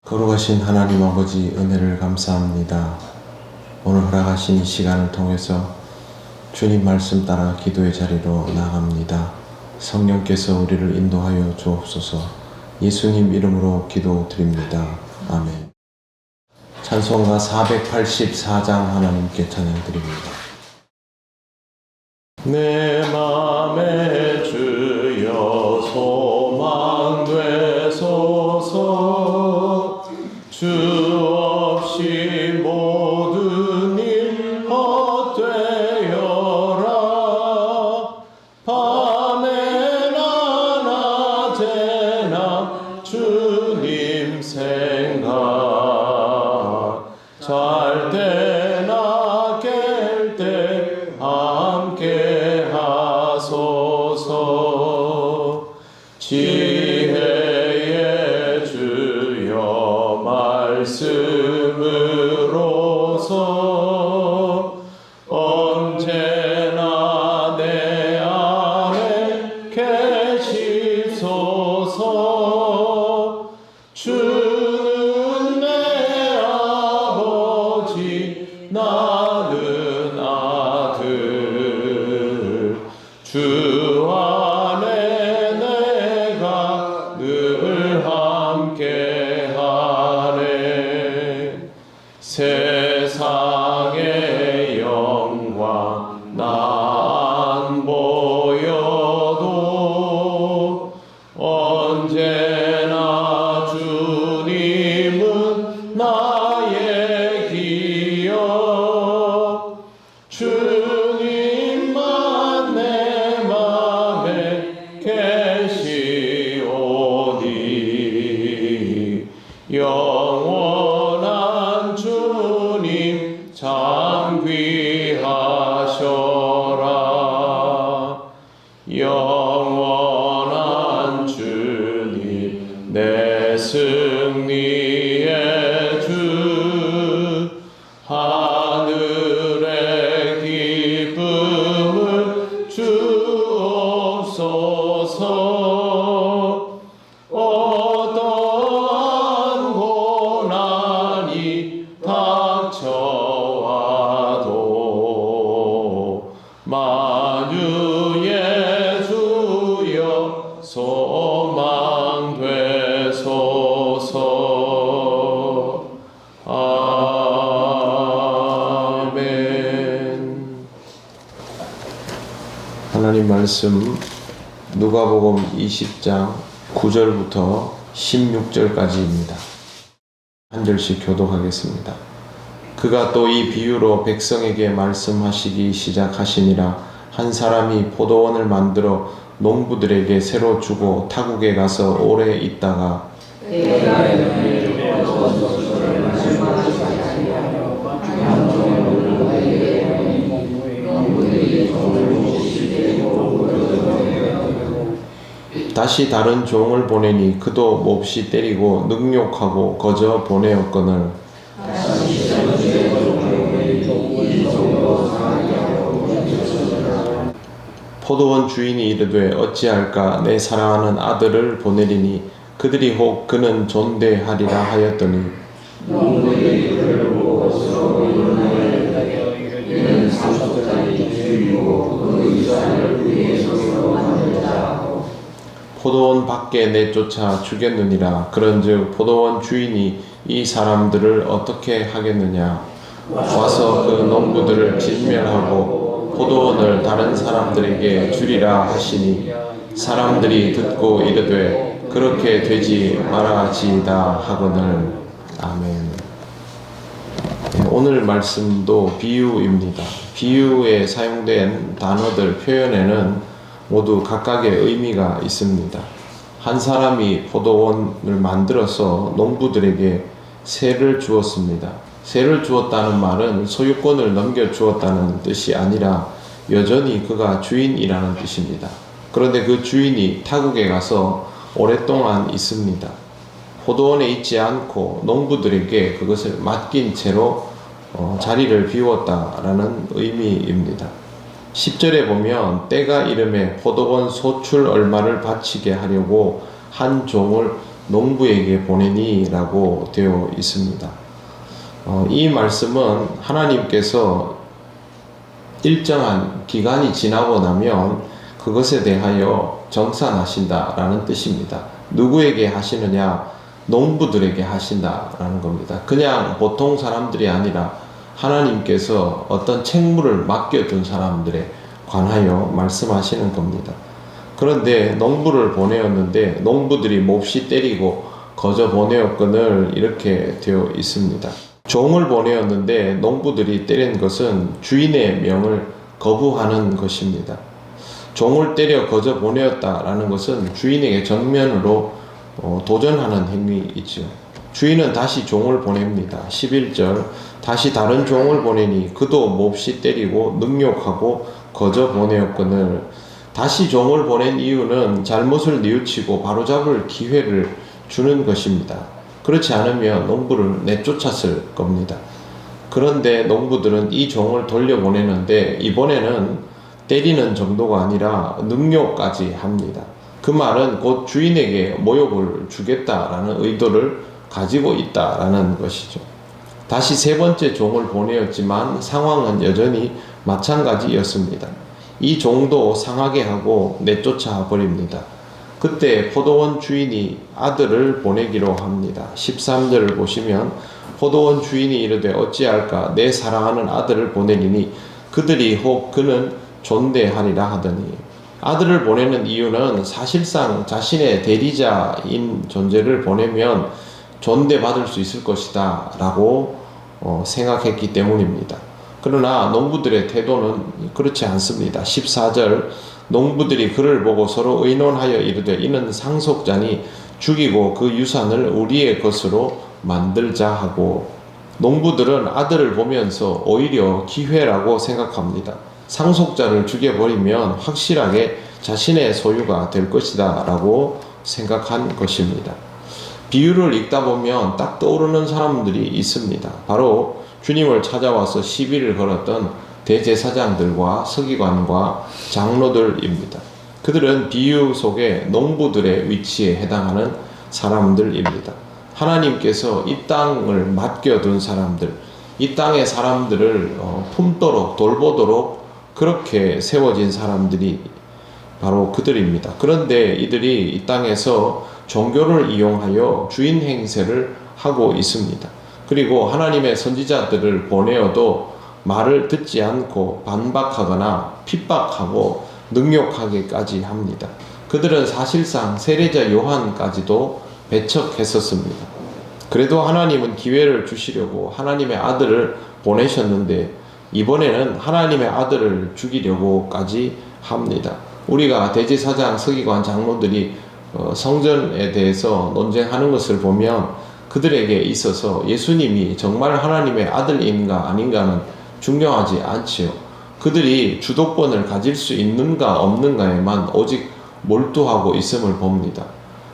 거룩하신 하나님 아버지, 은혜를 감사합니다. 오늘 허락하신 이 시간을 통해서 주님 말씀 따라 기도의 자리로 나갑니다. 성령께서 우리를 인도하여 주옵소서. 예수님 이름으로 기도드립니다. 아멘. 찬송가 484장 하나님께 찬양드립니다. 내 맘에 주여 소망 되소서. 주 없이 모든 일 헛되어라. 밤에나 낮에나 주님 생각, 잘 때나 깰 때 함께 하소서. 지혜의 주여 말씀으로서 언제나 내 안에 계시소서. 주는 내 아버지, 나는 아들. 주 안에 내가 늘 함께하네. 세상의 영광 나 안 보여도 언제나 주님은 나의 기억. 주님만 내 맘에 계시오니 영원한 주님 참 귀하셔라. 영원한 주님 내 승리의 주, 하늘의 기쁨을 주옵소서. 어떠한 고난이 닥쳐와도 만유의 주여 소망 되소서. 아멘. 하나님 말씀 누가복음 20장 9절부터 16절까지입니다. 한 절씩 교독하겠습니다. 그가 또 이 비유로 백성에게 말씀하시기 시작하시니라. 한 사람이 포도원을 만들어 농부들에게 새로 주고 타국에 가서 오래 있다가 다시 다른 종을 보내니 그도 몹시 때리고 능욕하고 거저 보내었거늘 포도원 주인이 이르되 어찌할까, 내 사랑하는 아들을 보내리니 그들이 혹 그는 존대하리라 하였더니 포도원 밖에 내쫓아 죽였느니라. 그런즉 포도원 주인이 이 사람들을 어떻게 하겠느냐. 와서 그 농부들을 진멸하고 포도원을 다른 사람들에게 주리라 하시니 사람들이 듣고 이르되 그렇게 되지 말아지이다 하거늘. 아멘. 오늘 말씀도 비유입니다. 비유에 사용된 단어들, 표현에는 모두 각각의 의미가 있습니다. 한 사람이 포도원을 만들어서 농부들에게 세를 주었습니다. 세를 주었다는 말은 소유권을 넘겨주었다는 뜻이 아니라 여전히 그가 주인이라는 뜻입니다. 그런데 그 주인이 타국에 가서 오랫동안 있습니다. 포도원에 있지 않고 농부들에게 그것을 맡긴 채로 자리를 비웠다라는 의미입니다. 10절에 보면 때가 이름에 포도원 소출 얼마를 바치게 하려고 한 종을 농부에게 보내니 라고 되어 있습니다. 이 말씀은 하나님께서 일정한 기간이 지나고 나면 그것에 대하여 정산하신다라는 뜻입니다. 누구에게 하시느냐? 농부들에게 하신다라는 겁니다. 그냥 보통 사람들이 아니라 하나님께서 어떤 책무를 맡겨둔 사람들에 관하여 말씀하시는 겁니다. 그런데 농부를 보내었는데 농부들이 몹시 때리고 거저 보내었거늘 이렇게 되어 있습니다. 종을 보내었는데 농부들이 때린 것은 주인의 명을 거부하는 것입니다. 종을 때려 거저 보내었다라는 것은 주인에게 정면으로 도전하는 행위이죠. 주인은 다시 종을 보냅니다. 11절 다시 다른 종을 보내니 그도 몹시 때리고 능욕하고 거저 보내었거늘. 다시 종을 보낸 이유는 잘못을 뉘우치고 바로잡을 기회를 주는 것입니다. 그렇지 않으면 농부를 내쫓았을 겁니다. 그런데 농부들은 이 종을 돌려보내는데 이번에는 때리는 정도가 아니라 능욕까지 합니다. 그 말은 곧 주인에게 모욕을 주겠다라는 의도를 가지고 있다라는 것이죠. 다시 세 번째 종을 보내었지만 상황은 여전히 마찬가지였습니다. 이 종도 상하게 하고 내쫓아 버립니다. 그때 포도원 주인이 아들을 보내기로 합니다. 13절을 보시면 포도원 주인이 이르되 어찌할까 내 사랑하는 아들을 보내리니 그들이 혹 그는 존대하리라 하더니. 아들을 보내는 이유는 사실상 자신의 대리자인 존재를 보내면 존대받을 수 있을 것이다 라고 생각했기 때문입니다. 그러나 농부들의 태도는 그렇지 않습니다. 14절 농부들이 그를 보고 서로 의논하여 이르되 이는 상속자니 죽이고 그 유산을 우리의 것으로 만들자 하고. 농부들은 아들을 보면서 오히려 기회라고 생각합니다. 상속자를 죽여버리면 확실하게 자신의 소유가 될 것이다 라고 생각한 것입니다. 비유를 읽다 보면 딱 떠오르는 사람들이 있습니다. 바로 주님을 찾아와서 시비를 걸었던 대제사장들과 서기관과 장로들입니다. 그들은 비유 속에 농부들의 위치에 해당하는 사람들입니다. 하나님께서 이 땅을 맡겨둔 사람들, 이 땅의 사람들을 품도록 돌보도록 그렇게 세워진 사람들이 바로 그들입니다. 그런데 이들이 이 땅에서 종교를 이용하여 주인 행세를 하고 있습니다. 그리고 하나님의 선지자들을 보내어도 말을 듣지 않고 반박하거나 핍박하고 능욕하기까지 합니다. 그들은 사실상 세례자 요한까지도 배척했었습니다. 그래도 하나님은 기회를 주시려고 하나님의 아들을 보내셨는데 이번에는 하나님의 아들을 죽이려고까지 합니다. 우리가 대제사장, 서기관, 장로들이 성전에 대해서 논쟁하는 것을 보면 그들에게 있어서 예수님이 정말 하나님의 아들인가 아닌가는 중요하지 않지요. 그들이 주도권을 가질 수 있는가 없는가에만 오직 몰두하고 있음을 봅니다.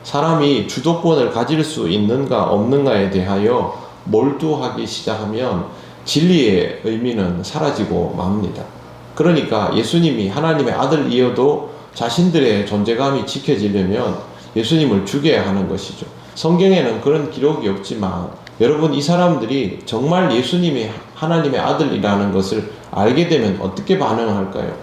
사람이 주도권을 가질 수 있는가 없는가에 대하여 몰두하기 시작하면 진리의 의미는 사라지고 맙니다. 그러니까 예수님이 하나님의 아들이어도 자신들의 존재감이 지켜지려면 예수님을 죽여야 하는 것이죠. 성경에는 그런 기록이 없지만 여러분, 이 사람들이 정말 예수님이 하나님의 아들이라는 것을 알게 되면 어떻게 반응할까요?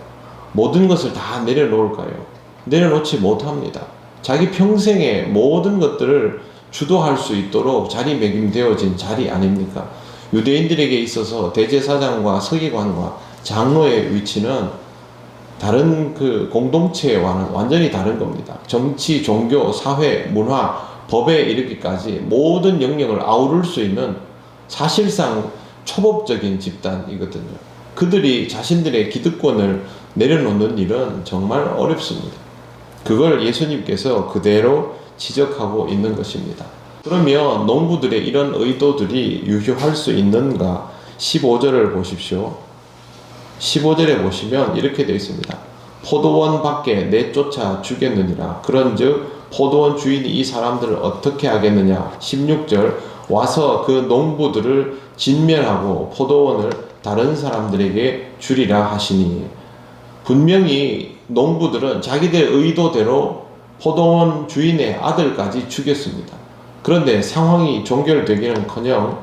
모든 것을 다 내려놓을까요? 내려놓지 못합니다. 자기 평생의 모든 것들을 주도할 수 있도록 자리매김되어진 자리 아닙니까? 유대인들에게 있어서 대제사장과 서기관과 장로의 위치는 다른 그 공동체와는 완전히 다른 겁니다. 정치, 종교, 사회, 문화, 법에 이르기까지 모든 영역을 아우를 수 있는 사실상 초법적인 집단이거든요. 그들이 자신들의 기득권을 내려놓는 일은 정말 어렵습니다. 그걸 예수님께서 그대로 지적하고 있는 것입니다. 그러면 농부들의 이런 의도들이 유효할 수 있는가? 15절을 보십시오. 15절에 보시면 이렇게 되어 있습니다. 포도원 밖에 내쫓아 죽였느니라. 그런즉 포도원 주인이 이 사람들을 어떻게 하겠느냐. 16절 와서 그 농부들을 진멸하고 포도원을 다른 사람들에게 주리라 하시니. 분명히 농부들은 자기들 의도대로 포도원 주인의 아들까지 죽였습니다. 그런데 상황이 종결되기는커녕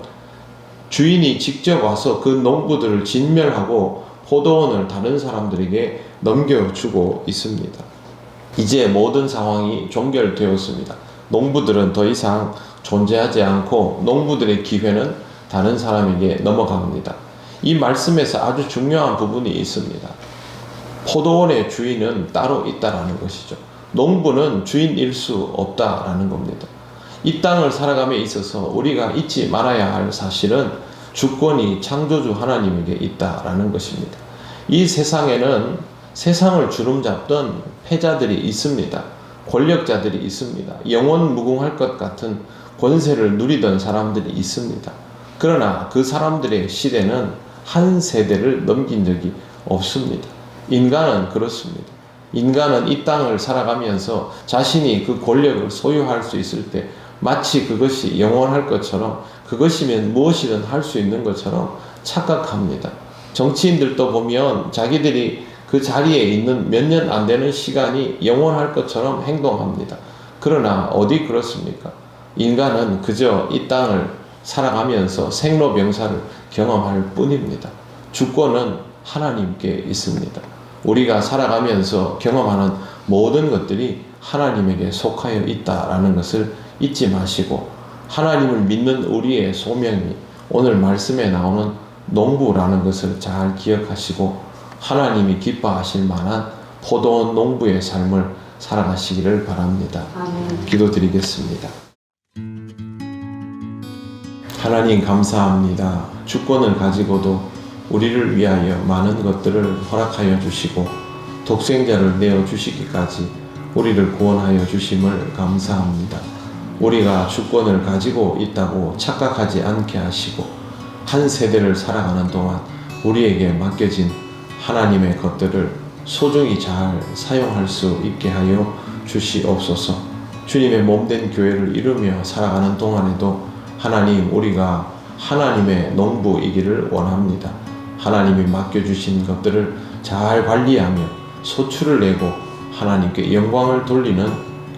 주인이 직접 와서 그 농부들을 진멸하고 포도원을 다른 사람들에게 넘겨주고 있습니다. 이제 모든 상황이 종결되었습니다. 농부들은 더 이상 존재하지 않고 농부들의 기회는 다른 사람에게 넘어갑니다. 이 말씀에서 아주 중요한 부분이 있습니다. 포도원의 주인은 따로 있다라는 것이죠. 농부는 주인일 수 없다라는 겁니다. 이 땅을 살아감에 있어서 우리가 잊지 말아야 할 사실은 주권이 창조주 하나님에게 있다라는 것입니다. 이 세상에는 세상을 주름잡던 패자들이 있습니다. 권력자들이 있습니다. 영원 무궁할 것 같은 권세를 누리던 사람들이 있습니다. 그러나 그 사람들의 시대는 한 세대를 넘긴 적이 없습니다. 인간은 그렇습니다. 인간은 이 땅을 살아가면서 자신이 그 권력을 소유할 수 있을 때 마치 그것이 영원할 것처럼, 그것이면 무엇이든 할 수 있는 것처럼 착각합니다. 정치인들도 보면 자기들이 그 자리에 있는 몇 년 안 되는 시간이 영원할 것처럼 행동합니다. 그러나 어디 그렇습니까? 인간은 그저 이 땅을 살아가면서 생로병사를 경험할 뿐입니다. 주권은 하나님께 있습니다. 우리가 살아가면서 경험하는 모든 것들이 하나님에게 속하여 있다라는 것을 잊지 마시고, 하나님을 믿는 우리의 소명이 오늘 말씀에 나오는 농부라는 것을 잘 기억하시고 하나님이 기뻐하실 만한 포도원 농부의 삶을 살아가시기를 바랍니다. 아멘. 기도드리겠습니다. 하나님 감사합니다. 주권을 가지고도 우리를 위하여 많은 것들을 허락하여 주시고 독생자를 내어주시기까지 우리를 구원하여 주심을 감사합니다. 우리가 주권을 가지고 있다고 착각하지 않게 하시고 한 세대를 살아가는 동안 우리에게 맡겨진 하나님의 것들을 소중히 잘 사용할 수 있게 하여 주시옵소서. 주님의 몸된 교회를 이루며 살아가는 동안에도 하나님, 우리가 하나님의 농부이기를 원합니다. 하나님이 맡겨주신 것들을 잘 관리하며 소출을 내고 하나님께 영광을 돌리는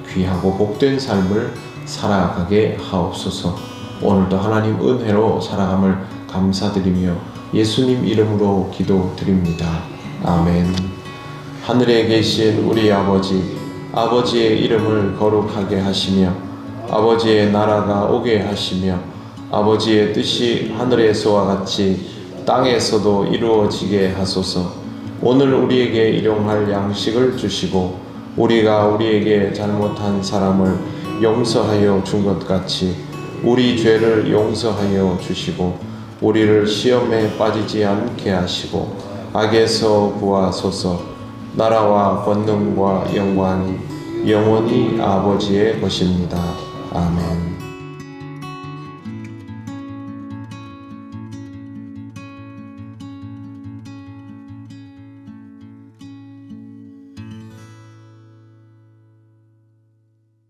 귀하고 복된 삶을 살아가게 하옵소서. 오늘도 하나님 은혜로 살아감을 감사드리며 예수님 이름으로 기도드립니다. 아멘. 하늘에 계신 우리 아버지, 아버지의 이름을 거룩하게 하시며 아버지의 나라가 오게 하시며 아버지의 뜻이 하늘에서와 같이 땅에서도 이루어지게 하소서. 오늘 우리에게 일용할 양식을 주시고 우리가 우리에게 잘못한 사람을 용서하여 준 것 같이 우리 죄를 용서하여 주시고 우리를 시험에 빠지지 않게 하시고 악에서 구하소서. 나라와 권능과 영광이 영원히 아버지의 것입니다. 아멘.